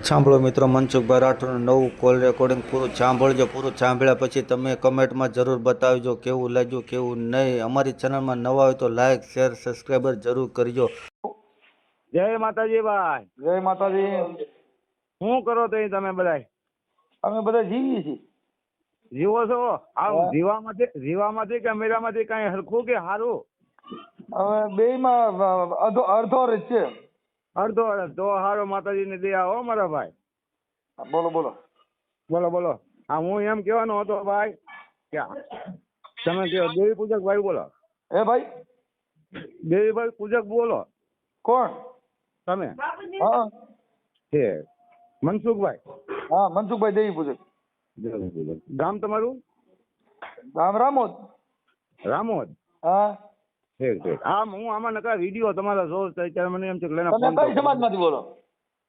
સાંભળો મિત્રો, મનસુખભાઈ રાઠોડનું નવું કોલ રેકોર્ડિંગ પૂરું સાંભળજો. પૂરું સાંભળ્યા પછી તમે કમેન્ટમાં જરૂર બતાવજો કેવું લાગ્યું કેવું નહીં. અમારી ચેનલમાં નવા હોય તો લાઇક શેર સબસ્ક્રાઈબર જરૂર કરજો. જય માતાજી ભાઈ. જય માતાજી. શું કરો તો તમે બધા અમે બધા જીવીએ છીએ. જીવો છો? આમ હા. જીવામાંથી કે મેરામાંથી કઈ હરખું કે હારું? હવે બેયમાં અડધો જ છે. અડધો અડધ તો હારો. માતાજીની દયા હો મારા ભાઈ. હા, બોલો બોલો. બોલો બોલો. હા, હું એમ કહેવાનો હતો ભાઈ કે તમે કહો દેવી પૂજક ભાઈ બોલો. હે ભાઈ? દેવી ભાઈ પૂજક બોલો કોણ? તમે. હા છે મનસુખભાઈ. હા, મનસુખભાઈ દેવી પૂજક. દેવી પૂજક. ગામ તમારું? ગામ રામોદ. રામોદ. હા. ઠીક ઠીક. આમ હું આમાં નકા વિડીયો તમારા જોઉં તો અત્યારે મને એમ છે કે લઈને તમે ફોન કઈ કરું. સમાજમાંથી બોલો?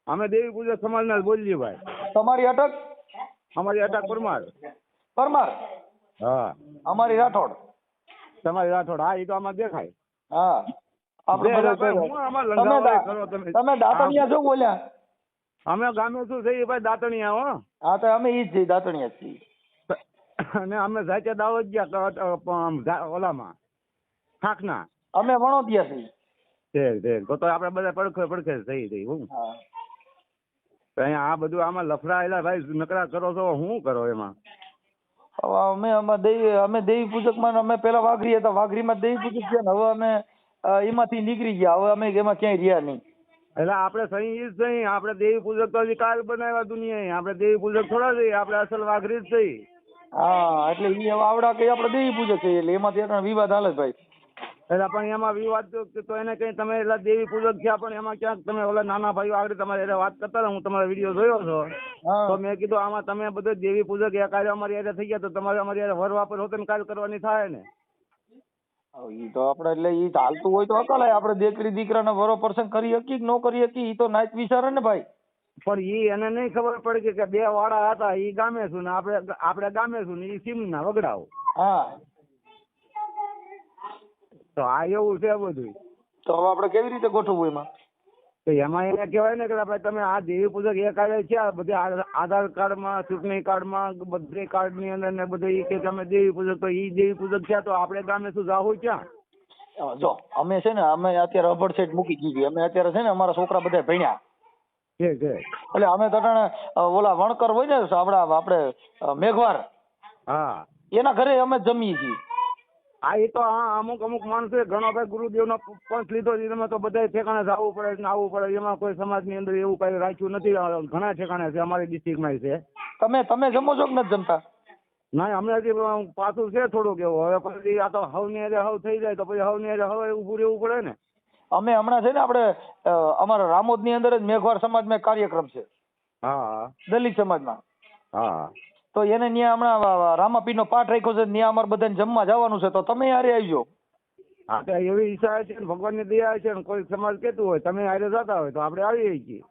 અમે દેવી પૂજક સમાજના જ બોલીએ ભાઈ. તમારી અટક? અમારી અટક પરમાર. પરમાર. હા. અમારી રાઠોડ. તમારી રાઠોડ. હા, એ તો આમાં દેખાય. હા. આપણે બે બધા ભાઈ, હું આમાં લંગાવાળી કરો તમે. તમે દાતણિયા છો બોલ્યા? અમે ગામે શું છે ભાઈ દાતણિયા હો. હા, તો અમે ઈ જ છીએ, દાતણિયા જ છીએ. અને અમે સાચા દાવત ગયા ઓલામાં થાકના. અમે વણોતિયા છીએ. તો આપણે બધા પડખે પડખે થઈ ગઈ. હું હા. અહીંયા આ બધું આમાં લફડાયેલા ભાઈ નકરા કરો છો, શું કરો એમાં? હવે અમે દેવી પૂજકમાં અમે પેલા વાઘરી હતા, વાઘરીમાં દેવી પૂજક છે ને હવે અમે એમાંથી નીકળી ગયા. હવે અમે એમાં ક્યાંય રહ્યા નહીં. એટલે આપણે સહી ઈ જ સહી. આપણે દેવી પૂજક તો હજી કાલ બનાવ્યા દુનિયાએ. આપણે દેવી પૂજક થોડા જઈએ, આપણે અસલ વાઘરી જ થઈ. હા, એટલે ઈ હવે આવડા કઈ આપણે દેવી પૂજક છે એટલે એમાંથી અત્યારે વિવાદ હાલે છે ભાઈ. એટલે પણ એમાં વિવાદ તો એને કઈ તમે એટલે દેવી પૂજક થયા પણ એમાં ક્યાંક તમે ઓલા નાના ભાઈઓ આગળ તમારે એટલે વાત કરતા હતા, હું તમારો વિડીયો જોયો છો. હા. તો મેં કીધું આમાં તમે બધે દેવી પૂજક એ કાર્ય અમારી યારે થઈ ગયા તો તમારે અમારી યારે વર વાપર હોતે ને કાર્ય કરવાની થાય ને. હવે ઈ તો આપણે એટલે ઈ ચાલતું હોય તો અકલાય આપણે દીકરી દીકરાને વરો પ્રસંગ કરી શકીએ કે ન કરી શકીએ ઈ તો નાચ વિચારે ને ભાઈ. પણ ઈ એને નહીં ખબર પડી કે બે વાડા હતા, ઈ ગામે છું ને આપણે ગામે છું ને ઈ સીમના વગડાઓ. હા. તો આ એવું છે બધું. તો હવે આપણે કેવી રીતે ગોઠવવું એમાં? તો એમાં એને કહેવાય ને કે ભાઈ તમે આ દેવી પૂજક એ કાર્ય છે, આ બધે આધાર કાર્ડમાં, ચૂંટણી કાર્ડમાં, બધી કાર્ડની અંદર ને બધું ઈ કે તમે દેવી પૂજક, તો ઈ દેવી પૂજક છે તો આપણે ગામે શું જાવું ક્યાં? જો અમે છે ને અમે અત્યારે અભડ સેટ મૂકી દીધી. અમે અત્યારે છે ને અમારા છોકરા બધા ભણ્યા છે એટલે અમે તો ઓલા વણકર હોય ને આપણે મેઘવાર હા. એના ઘરે અમે જમીએ છીએ. હા, એ તો હા અમુક માણસો ઘણો ભાઈ ગુરુદેવનો પંથ લીધો છે. તમે તો બધા ઠેકાણે જવું પડે ને આવવું પડે. એમાં કોઈ સમાજની અંદર એવું કઈ રાખ્યું નથી. ઘણા ઠેકાણે છે, અમારી ડિસ્ટ્રિક્ટમાં છે. તમે જમો છો કે નથી જમતા? ના, અમને હજી પાછું છે થોડુંક એવું. હવે પછી આ તો હવની હારે હવ થઈ જાય તો પછી હવની હારે હવે ઊભું રહેવું પડે ને. અમે હમણાં છે ને આપણે અમારા રામોદની અંદર જ મેઘવાર સમાજમાં એક કાર્યક્રમ છે, હા દલિત સમાજમાં. હા. તો એને ત્યાં હમણાં રામાપીરનો પાઠ રાખ્યો છે, ત્યાં અમારે બધાને જમવા જવાનું છે. તો તમે હારે આવજો. હા, તો એવી ઈચ્છા છે ને ભગવાનની દયા છે ને કોઈ સમાજ કહેતું હોય તમે હારે જતા હોય તો આપણે આવીએ છીએ.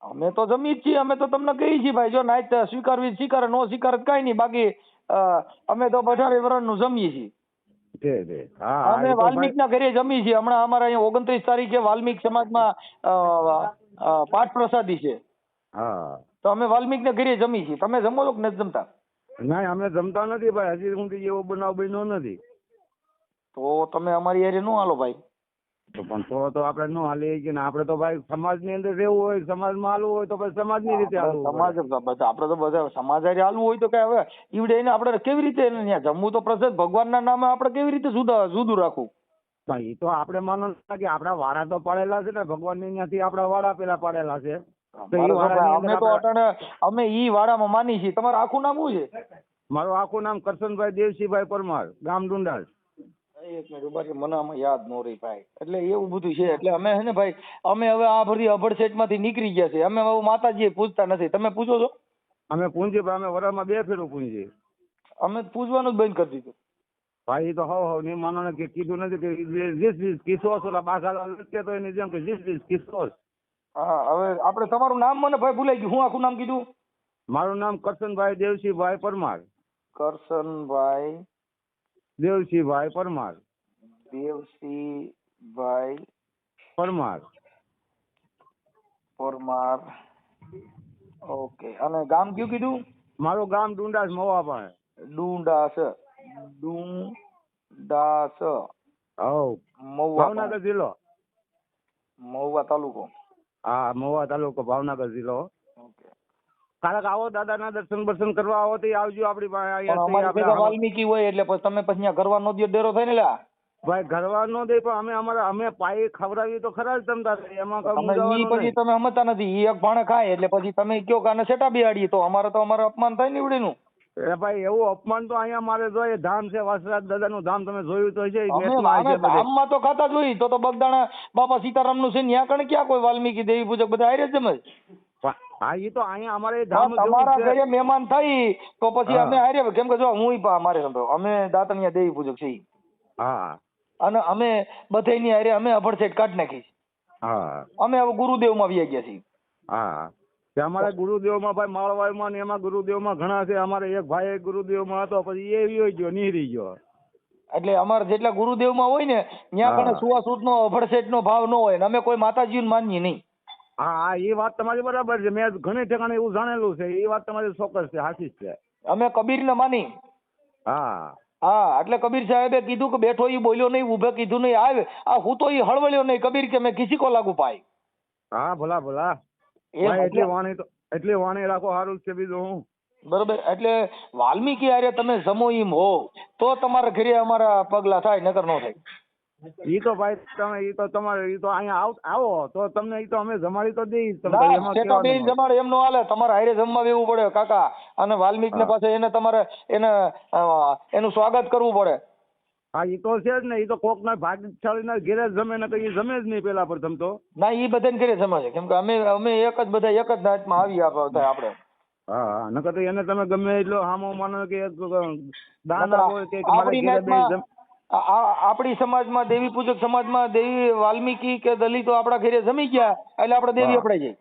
અમે તો જમી જ છીએ. અમે તો તમને કહીએ છીએ ભાઈ, જો નાઈટ સ્વીકારવી સ્વીકારે, નો સ્વીકારે કઈ નહીં. બાકી અમે તો 18 વર્ષનું જમીએ છીએ. હા, અમે વાલ્મીક ના ઘરે જમીએ છીએ. હમણાં અમારા અહીંયા 29 તારીખે વાલ્મીક સમાજમાં પાઠ પ્રસાદી છે. હા. તો અમે વાલ્મીક ના ઘરે જમીએ છીએ. તમે જમો છો કે નથી જમતા? ના, અમે જમતા નથી ભાઈ. હજી સુધી એવો બનાવ બન્યો નથી. તો તમે અમારી હારે નો હાલો ભાઈ. તો પણ તો આપણે નો હાલીએ કે આપણે તો ભાઈ સમાજની અંદર રહેવું હોય, સમાજમાં હાલવું હોય તો પછી સમાજની રીતે હાલવું સમાજ પડે. આપણે તો બધા સમાજ હારે હાલવું હોય તો કે હવે ઈવડે એને આપણે કેવી રીતે એને ત્યાં જમવું તો પ્રસાદ ભગવાનના નામે આપણે કેવી રીતે જુદું રાખવું? પણ એ તો આપણે માનો કે આપણા વાડા તો પાડેલા છે ને ભગવાનની ત્યાંથી આપણા વાડા પેલા પાડેલા છે. તો ઈ વાડાની અંદર અમે તો અટાણે અમે ઈ વાડામાં માની છીએ. તમારું આખું નામ શું છે? મારું આખું નામ કરશનભાઈ દેવસિંહભાઈ પરમાર, ગામ ડુંડાલ. એક મિનિટ ઉભા રહો, મને આમાં યાદ ન રહી ભાઈ. એટલે એવું બધું છે. એટલે અમે છે ને ભાઈ, અમે હવે આ બધી અભડ સેટમાંથી નીકળી ગયા છે. અમે હવે માતાજી પૂજતા નથી. તમે પૂછો છો? અમે પૂંજી અમે વરામાં 2 ફેરું પૂંજી. અમે પૂજવાનું જ બંધ કરી દીધું ભાઈ એ તો હવ નહીં માનો ને કે કીધું નથી કે 20 કિસ્સો ઓલા બાઘા લટકે તો એની જેમ કે 20 કિસ્સો. હા, હવે આપણે તમારું નામ મને ભાઈ ભૂલાઈ ગયું. હું આખું નામ કીધું? મારું નામ કરશનભાઈ દેવસિંહભાઈ પરમાર. કરશનભાઈ દેવસિંહભાઈ પરમાર. દેવસિંહભાઈ પરમાર. પરમાર. ઓકે. અને ગામ કયું કીધું? મારું ગામ ડુંડાસ મવા પાસે. ડુંડાસ. ડુંડાસ. હવ મહુવા. ભાવનગર જિલ્લો. મહુવા તાલુકો. હા મહુવા તાલુકો ભાવનગર જિલ્લો. ઓકે. કારક આવો દાદાના દર્શન બર્શન કરવા આવો તો આવજો આપણી પાસે. પણ અમારી ભેગા વાલ્મીકી હોય એટલે પછી તમે પછી ત્યાં ઘરવા નો ડેરો થાય ને લ્યા. ભાઈ ઘરવા નો દે પણ અમે પાયે ખવડાવીએ તો ખરા જ તમતા એમાં કઈ તમે ઈ મૂંઝાવાનું પછી નહીં. તમે સમજતા નથી. ઈ એક ભાણે ખાય એટલે પછી તમે કયો કે આને સેટા બિહાડીએ તો અમારે અપમાન થાય ને ઈવડીનું. એ ભાઈ એવું અપમાન તો અહીંયા મારે જોઈએ ધામ છે વાસરાજ દાદાનું ધામ તમે જોયું તો છે અમે નેટમાં છે બધે. ધામમાં તો ખાતા જ હોય. તો બગદાણા બાપા સીતારામનું છે ત્યાં કણે ક્યાં કોઈ વાલ્મીકી દેવી પૂજક બધા હારે જ જમે. હા એ તો અહીંયા અમારે ધામ તમારા જેવું છે. ઘરે મહેમાન થઈ તો પછી હા. અમે હારે કેમ કે જો હું મારે સંભળાવો અમે દાતણિયા દેવી પૂજક છીએ હા અને અમે બધાયની હારે અમે અભડસેટ કાઢી નાખી છે. હા અમે હવે ગુરુદેવમાં આવી ગયા છીએ. હા તે અમારે ગુરુદેવમાં ભાઈ માળવાઈમાં ને એમાં ગુરુદેવમાં ઘણા છે. અમારે એક ભાઈ ગુરુદેવમાં હતો પછી એ વયો ગયો નીહરી ગયો. એટલે અમારે જેટલા ગુરુદેવમાં હોય ને ત્યાં કણે સુવાસૂતનો અભડસેટનો ભાવ ન હોય ને અમે કોઈ માતાજીને માનીએ નહીં. હા હા એ વાત તમારી બરાબર છે. મેં ઘણી ઠેકાણે એવું જાણેલું છે. એ વાત તમારી ચોક્કસ છે, સાચી જ છે. અમે કબીરને માની. હા હા એટલે કબીર સાહેબે કીધું કે બેઠો ઈ બોલ્યો નહીં, ઊભે કીધું નહીં, આવે આ હું તો ઈ હળવળ્યો નહીં. કબીર કે મેં કિસી કો લાગુ પાય. હા ભલા ભલા એ ભાઈ એટલી વાણી રાખો સારું જ છે બીજું હું. બરોબર. એટલે વાલ્મીકી હારે તમે જમો ઈમ હો તો તમારા ઘરે અમારા પગલા થાય, નકર ન થાય. ઈ તો ભાઈ તમે ઈ તો તમારે ઈ તો અહીંયા આવો તો તમને ઈ તો અમે જમાડી તો દઈ તમને ના, એમાં શેઠા બેન કહેવાનું. જમાડે એમ નો હાલે. તમારે હારે જમવા બેવું પડે કાકા. અને વાલ્મીક ને હા. પાસે એને તમારે એનું સ્વાગત કરવું પડે. હા ઈ તો છે જ ને. ઈ તો કોક ના ભાગશાળી ના ઘેરે જ જમે ને કઈ જમે જ નહીં પેલા પ્રથમ તો. ના ઈ બધાને ઘરે જમા છે કેમ કે અમે એક જ બધા એક જ નાચમાં આવી આપણે. હા નકર તો એને તમે ગમે એટલો હામો માનો કે દાન આપો કે મારે આપણી ઘેરે બેસી નાચમાં આપણી સમાજમાં દેવી પૂજક સમાજમાં દેવી વાલ્મીકી કે દલિતો આપણા ઘરે જમી ગયા એટલે આપણે દેવી હા. અપડાઈ જાય.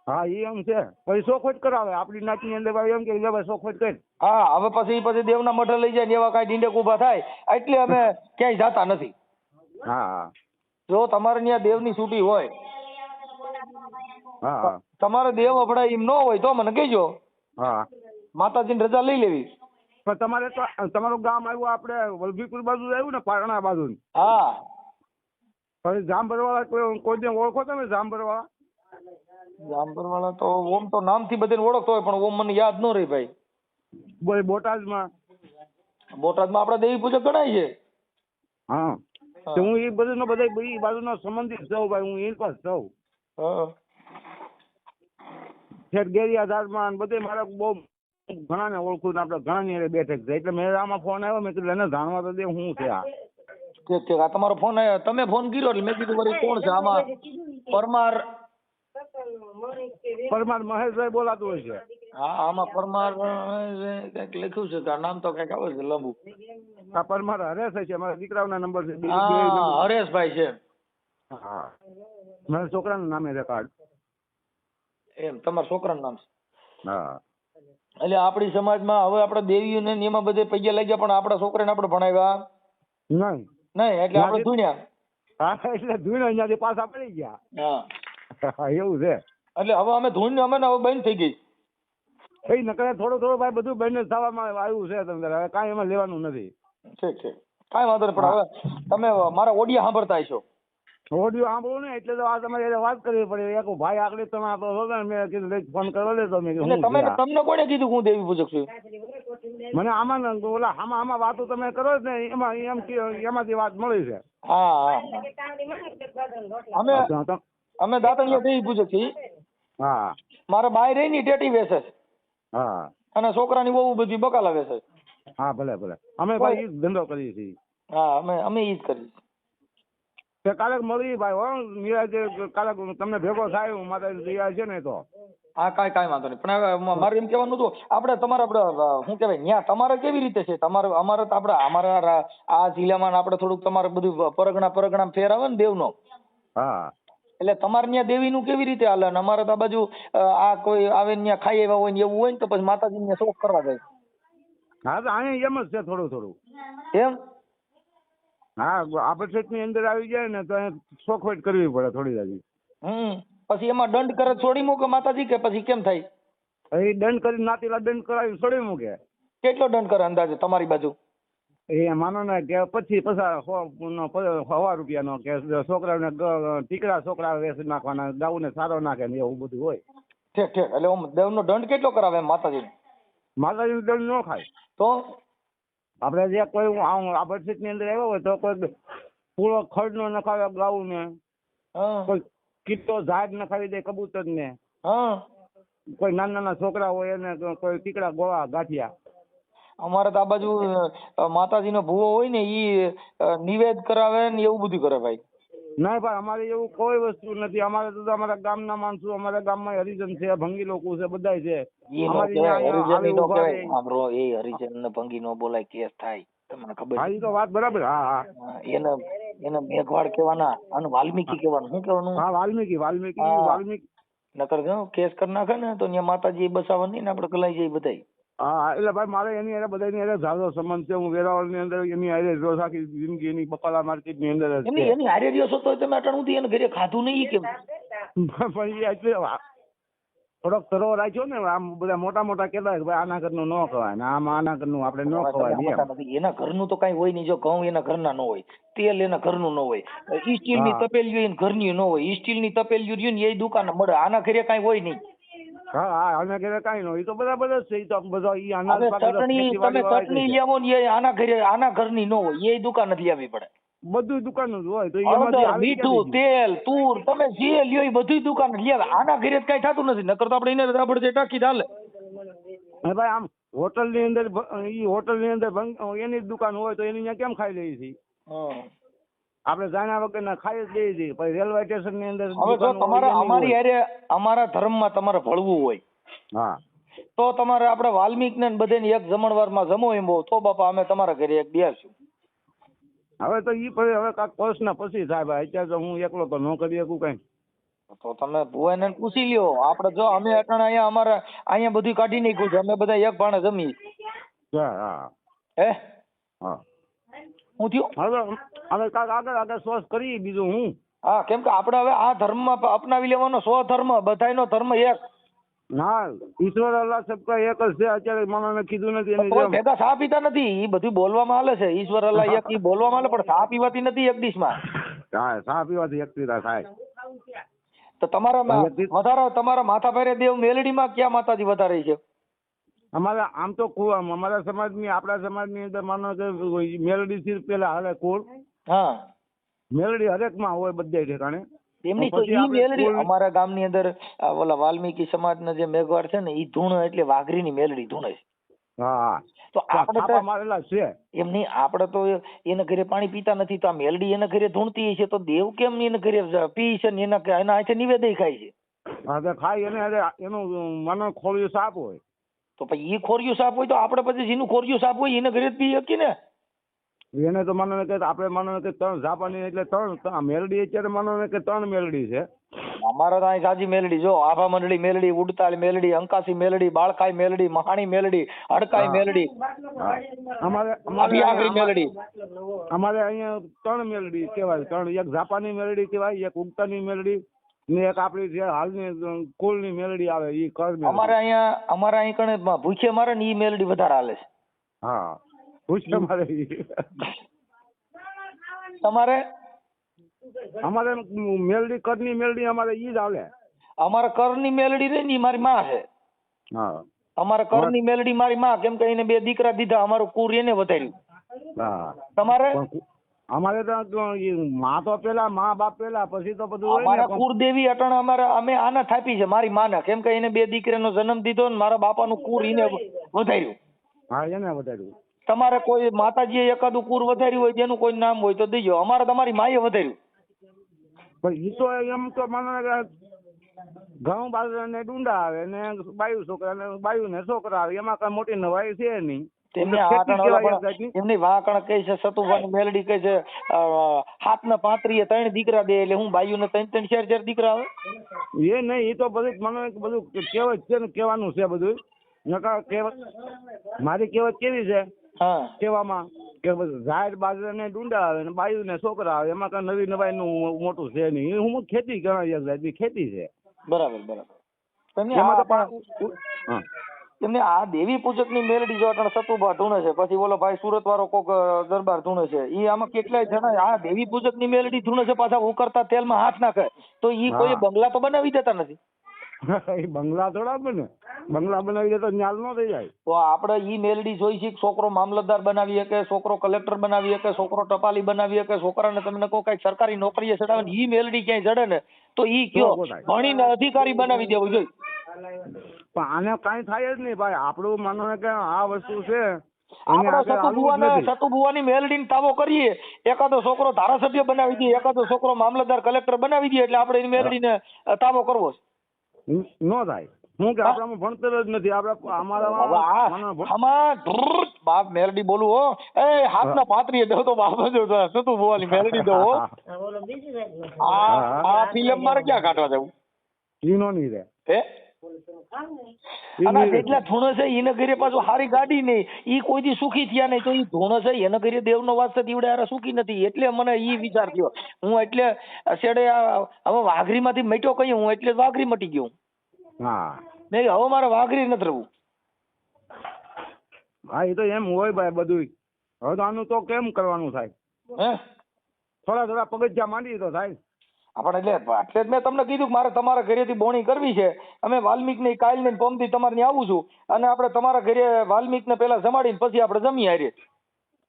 હા ઈ એમ છે. પછી શોખવટ કરાવે આપણી નાચની અંદર ભાઈ એમ કે લે ભાઈ શોખવટ કરી. હા હવે પછી દેવના મઠે લઈ જાય ને એવા કાંઈ ડીંડક ઊભા થાય એટલે અમે ક્યાંય જાતા નથી. હા જો તમારે ત્યાં દેવની છૂટી હોય હા તમારે દેવ અપડાય એમ ન હોય તો મને કહેજો. હા માતાજીની રજા લઈ લેવી. પણ તમારે તો તમારું ગામ આવ્યું આપણે વલભીપુર બાજુ આવ્યું ને પારણા બાજુ. હા પછી જામભરવાળા કોઈ ઓળખો તમે જામભરવાળા? જામપરવાળા તો ઓમ તો નામથી બધાને ઓળખતો હોય પણ ઓમ મને યાદ ન રહી ભાઈ. બોટાદમાં? બોટાદમાં આપણા દેવી પૂજક ગણાય છે. હા તો હું એ બધું બધા એ બાજુનો સંબંધિત છું ભાઈ. હું એ પાસે છું. હા છેક ગેરિયા ધારમાં બધે મારે બહુ ઘણા ને ઓળખું ને આપણે ઘણા ની બેઠક છે એટલે મેં આમાં ફોન આવ્યો મેં કીધું એને જાણવા તો દે હું છે આ. ઠીક ઠીક. આ તમારો ફોન આવ્યો, તમે ફોન કર્યો એટલે મેં કીધું વળી કોણ છે આમાં? પરમાર મહેશભાઈ બોલાતું હોય છે. હા આમાં પરમાર કંઈક લખ્યું છે કે આ નામ તો કંઈક આવે છે લાંબુ. આ પરમાર હરેશ છે. મારા દીકરાઓના નંબર છે. હા હરેશભાઈ છે. હા મારા છોકરાનું નામે છે કાર્ડ. એમ તમારા છોકરાનું નામ છે? હા એટલે આપણી સમાજમાં હવે આપણે દેવીઓને ને એમાં બધે પૈયા લાગ્યા પણ આપણા છોકરાને આપણે ભણાવ્યા નહીં. નહીં એટલે આપણે ધૂણ્યા. હા એટલે ધૂણ અહીંયાથી પાછા પડી ગયા. હા એવું છે. એટલે હવે અમે ધૂણ અમે હવે બંધ થઈ ગઈ. એ નકરે થોડું ભાઈ બધું બંને થવામાં આવ્યું છે. તમને હવે કાંઈ એમાં લેવાનું નથી. ઠીક ઠીક. કાંઈ વાંધો નહીં. પણ હવે તમે મારા ઓડિયા સાંભળતા હશો. ઓડિયો સાંભળો ને એટલે તો આ તમારે વાત કરવી પડે. એક ભાઈ આગળ તમે આપો છો ને મેં કીધું ફોન કરવા લેતો મેં એટલે કીધું તમને કોને કીધું હું દેવી પૂજક છું? મને આમાં ઓલા આમાં વાતો તમે કરો જ ને એમાં એમાંથી વાત મળી છે. હા અમે દાતણિયા દેવી પૂજક છીએ. હા મારા બાય રહી ની ટેટી વેચે છે હા અને છોકરાની બહુ બધી બકાલા વેચે છે. હા ભલે ભલે અમે ભાઈ ઈ જ ધંધો કરીએ છીએ. હા અમે ઈ જ કરીએ. તે કાલે મળી ભાઈ હો નિરાજે કાલે તમને ભેગો થાય હું માતાજી દયા છે ને તો. હા કાંઈ વાંધો નહીં. પણ હવે મારે એમ કહેવાનું હતું આપણે શું કહેવાય ન્યા તમારે કેવી રીતે છે? અમારે તો અમારા આ જિલ્લામાં આપણે થોડુંક તમારે બધું પરગણા ફેર આવે ને દેવનો. હા એટલે તમારે ત્યાં દેવીનું કેવી રીતે હાલે? અને અમારે તો આ બાજુ આ કોઈ આવે ને ત્યાં ખાઈ આવ્યા હોય ને એવું હોય ને તો પછી માતાજીને ત્યાં શોખ કરવા જાય. હા તો અહીંયા એમ જ છે થોડું. એમ? હા આપણા ની અંદર આવી જાય ને તો શોખવટ કરવી પડે થોડી હજી. પછી એમાં દંડ કરે છોડી મૂકે માતાજી કે પછી કેમ થાય? એ દંડ કરી નાતીલા દંડ કરાવી છોડી મૂકે. કેટલો દંડ કરે અંદાજે તમારી બાજુ? એ માનો ને કે પછી 1,000 રૂપિયાનો કે છોકરાઓને ટીકડા છોકરા વેચી નાખવાના, ગાઉને સારો નાખે ને એવું બધું હોય. ઠેક ઠેક. એટલે આમ દેવનો દંડ કેટલો કરાવે એમ માતાજી? માતાજીનો દંડ ન ખાય. તો આપણે જે કોઈ આ ની અંદર આવ્યો હોય તો કોઈ પૂરો ખડનો નખાવે ગાઉને, હા કોઈ કીટો ઝાડ નખાવી દે કબૂતરને, હા. કોઈ નાના નાના છોકરા હોય એને કોઈ ટીકડા ગોળા ગાંઠિયા. અમારે તો આ બાજુ માતાજીનો ભૂવો હોય ને ઈ નિવેદ કરાવે ને એવું બધું કરે ભાઈ. ના ભાઈ અમારે એવું કોઈ વસ્તુ નથી. અમારે તો અમારા ગામના માણસો, અમારા ગામમાં હરિજન છે, ભંગી લોકો છે, બધાય છે. ઈ નો અમારી કહેવાય, ત્યાં હરિજન આવી નો ઉભા કહેવાય. રહે. આમ રો એ હરિજન ને ભંગી નો બોલાય, કેસ થાય, તમને ખબર હા છે? ઈ તો વાત બરાબર. હા હા એને મેઘવાળ કહેવાના અને વાલ્મીકી કહેવાનું. શું કહેવાનું? હા વાલ્મીકી વાલ્મીકી હા. વાલ્મીકી. નકર જો કેસ કરી નાખે ને તો ત્યાં માતાજી બસાવવા નહીં ને આપણે કલાઈ જઈએ બધાય. હા એટલે ભાઈ મારે એની હારે બધાની હારે ઝાઝો સંબંધ છે. હું વેરાવળ ની અંદર એની હારે રોજ આખી જિંદગી એની બકાલા માર્કેટ ની અંદર જ છે. એની હારે રહ્યો છો તો તમે અટાણું થી એને ઘરે ખાધું નહીં ઈ કેમ? પણ એ એટલે થોડોક તરો રાખ્યો ને. આમ બધા મોટા મોટા કહેતા હોય કે ભાઈ આના ઘરનું ન ખવાય ને આમ આના ઘરનું આપણે ન ખવાય એમ. નથી. એના ઘરનું તો કઈ હોય નહીં. જો ઘઉં એના ઘરના ન હોય, તેલ એના ઘરનું ન હોય, ઈ સ્ટીલ ની તપેલીઓ એના ઘરની ન હોય, ઈ સ્ટીલ ની તપેલીઓ રહ્યું ને એ દુકાન મળે. આના ઘરે કઈ હોય નહીં. હા હા આના ઘરે કાંઈ ન હોય. એ તો બરાબર જ છે. એ તો બધો ઈ અનાજ હવે પાક ચટણી તમે ચટણી લેવો ને એ આના ઘરે આના ઘરની ન હોય, એ દુકાન જ લેવી પડે. બધું દુકાનનું જ હોય તો એમાંથી હળદર, આવી મીઠું, તેલ, તુર, તમે જે લ્યો એ બધી દુકાન જ લેવા. આના ઘરે જ કઈ થતું નથી. નકર તો આપણે એને રાબડ જે ટાંકી ચાલે. અને ભાઈ આમ હોટલ ની અંદર ઈ હોટલ ની અંદર એની જ દુકાન હોય તો એની ત્યાં કેમ ખાઈ લઈએ છીએ? આપણે જાણ્યા વગર ના ખાઈ જ લઈએ છીએ. પછી રેલવે સ્ટેશન ની અંદર હવે જો તમારે અમારી હારે અમારા ધર્મમાં તમારે ભળવું હોય હા તો તમારે આપણે વાલ્મીક ને બધાને એક જમણવારમાં જમો એમ બહુ તો બાપા અમે તમારા ઘરે એક બેસશું. હવે તો ઈ પછી હવે કાંઈક પ્રશ્ન પછી થાય ભાઈ. અત્યારે તો હું એકલો તો ન કરી શકું કઈ. તો તમે ભુવાને પૂછી લ્યો. આપણે જો અમે અટાણે અહીંયા અમારા અહીંયા બધું કાઢી નાખ્યું છે. અમે બધા એક ભાણે જમીએ. હા હા હે હા હું થયું? હવે કાંઈક આગળ સોચ કરી બીજું હું. હા કેમ કે આપણે હવે આ ધર્મમાં અપનાવી લેવાનો સ્વધર્મ, બધાયનો ધર્મ એક. ના ઈશ્વર અલ્લાહ સબકા એક જ છે. અત્યારે મને કીધું નથી એની કોઈ જેમ. ભેગા ચા પીતા નથી. એ બધું બોલવામાં આલે છે. ઈશ્વર અલ્લાહ એક ઈ બોલવામાં આલે પણ ચા પીવાતી નથી એક ડીશમાં. હા ચા પીવાથી એકતીરા થાય. તો તમારા તમારા માથા ભારે દેવ મેલડીમાં ક્યાં માતાજી વધારે છે? અમારા આમ તો અમારા સમાજની આપણા સમાજની અંદર માનો કે મેલડી થી પેલા હાલે કુળ. હા મેલડી હરેકમાં હોય બધે ઠેકાણે. એમની તો ઈ મેલડી અમારા ગામની અંદર ઓલા વાલ્મીકી સમાજના જે મેઘવાડ છે ને ઈ ધૂણ એટલે વાઘરીની મેલડી ધૂણે છે. હા તો આપણે તો મારેલા છે એમ નહીં. આપણે તો એના ઘરે પાણી પીતા નથી તો આ મેલડી એના ઘરે ધૂણતી છે તો દેવ કેમ એના ઘરે પી છે ને એના હાથે નિવેદય ખાય છે? હા તો ખાઈ એને એનું મનો ખોળ્યું સાપ હોય તો પછી ઈ ખોરિયું સાપ હોય તો આપણે પછી જેનું ખોરિયું સાપ હોય એના ઘરે જ પી શકીએ ને. એને તો માનો કે આપણે માનો કે 3 જાપાની એટલે 3 મેલડી અત્યારે માનો કે 3 મેલડી છે. અમારે તો અહીં સાજી મેલડી જો આભા મંડળી મેલડી, ઉડતાલ મેલડી, અંકાસી મેલડી, બાળખાઈ મેલડી, મહાણી મેલડી, હડકાઈ મેલડી, આભી મેલડી. અમારે અહીંયા 3 મેલડી કહેવાય. 3 એક જાપાની મેલડી કહેવાય, એક ઉગતાની મેલડી ને એક આપણી જે હાલની કુળની મેલડી આવે ઈ કર મેલડી. અમારે અહીં કણે ભૂખે મારે ને ઈ મેલડી વધારે હાલે છે. હા ભૂખે મારે તમારે અમારે મેલડી કરની મેલડી અમારે ઈ જ હાલે. અમારે કરની મેલડી રહી ને મારી માં છે. હા અમારે કરની મેલડી મારી માં, કેમ કે એને 2 દીકરા દીધા. અમારું કુર એને વધાર્યું. હા તમારે? અમારે તો માં તો પેલા માં બાપ પેલા પછી તો બધું અમારા કુળદેવી અટાણે અમે આના થાપી છે મારી માના, કેમ કે એને 2 દીકરાનો જન્મ દીધો ને મારા બાપાનું કુર એને વધાર્યું. હા એને વધાર્યું. તમારે કોઈ માતાજીએ એકાદું કુર વધાર્યું હોય જેનું કોઈ નામ હોય તો દેજો. અમારે તમારી માએ વધાર્યું. પણ ઈ તો એમ તો મને ઘઉં બાજરા ને ડુંડા આવે ને બાયુ છોકરા ને બાયુ ને છોકરા આવે એમાં કઈ મોટી નવાઈ છે નહીં. એમની વાકણ કહે છે સતુભાની મેલડી કહે છે 7 ને 35 3 દીકરા દે એટલે હું બાયુ ને 3 4 દીકરા આવે એ નહીં. એ તો બધું મને બધું કહેવત છે ને કહેવાનું છે બધું. નકા કહેવત મારી કહેવત કેવી છે કહેવામાં કે ઝાડ બાજરા ને ડુંડા આવે ને બાયુ ને છોકરા આવે એમાં કઈ નવી નવાઈ નું મોટું છે નહીં. હું ખેતી ગણાય જાતની ખેતી છે. બરાબર બરાબર એમને એમાં તો આ એમને આ દેવી પૂજક ની મેલડી જો અટાણે સતુભા ધૂણે છે, પછી ઓલો ભાઈ સુરત વાળો કોક દરબાર ધૂણે છે, ઈ આમાં કેટલાય જણા આ દેવી પૂજક ની મેલડી ધૂણે છે, પાછા ઉકળતા તેલમાં હાથ નાખે, તો ઈ કોઈ બંગલા તો બનાવી દેતા નથી. એ બંગલા થોડા બને, બંગલા બનાવી દે તો ન્યાલ નો થઈ જાય. તો આપણે ઈ મેલડી જોઈ છે, છોકરો મામલતદાર બનાવી શકે, છોકરો કલેક્ટર બનાવી શકે, છોકરો ટપાલી બનાવી શકે, છોકરાને તમને કોઈ કઈક સરકારી નોકરીએ ચડાવે ને ઈ મેલડી ક્યાંય જડે ને તો ઈ કયો ભણીને અધિકારી બનાવી દેવું જોઈએ. પણ આને કઈ થાય જ નહીં ભાઈ. આપણું માનો ને કે આ વસ્તુ છે આપણે સતુભુવાની મેલડીને તાવો કરીએ, એકાદો છોકરો ધારાસભ્ય બનાવી દઈએ, એકાદો છોકરો મામલતદાર કલેક્ટર બનાવી દઈએ, એટલે આપણે એની મેલડીને તાવો કરવો નો થાય. હું કે આપણામાં ભણતર જ નથી. આપણે આમાં બાપ મેલડી બોલું હો, એ હાથના પાતરીએ દો તો બાપ જો સતુભુવાની મેલડી દો. આ ફિલ્મ મારે ક્યાં કાઢવા જવું? ઈનો નહીં રે હે અને જેટલા ધૂણો છે એને ઘરે પાછું સારી ગાડી નહીં, ઈ કોઈ દી સુખી થયા નહીં, તો ઈ ધૂણો છે એને ઘરે દેવનો વાસ દીવડે હારે સુખી નથી. એટલે મને ઈ વિચાર થયો. હું એટલે છેડે હવે વાઘરીમાંથી મટ્યો કઈ હું એટલે વાઘરી મટી ગયો. હા નહીં હવે મારે વાઘરી નથી રહેવું. હા એ તો એમ હોય ભાઈ બધું. હવે તો આનું તો કેમ કરવાનું થાય? હે થોડા થોડા પગથિયા માંડી તો થાય. આપણે એટલે જ મેં તમને કીધું કે મારે તમારા ઘરેથી બોણી કરવી છે. અમે વાલ્મીક ને કાલ ને પમથી તમારે ત્યાં આવું છું, અને આપણે તમારા ઘરે વાલ્મીક ને પેલા જમાડીને પછી આપણે જમી હારીએ.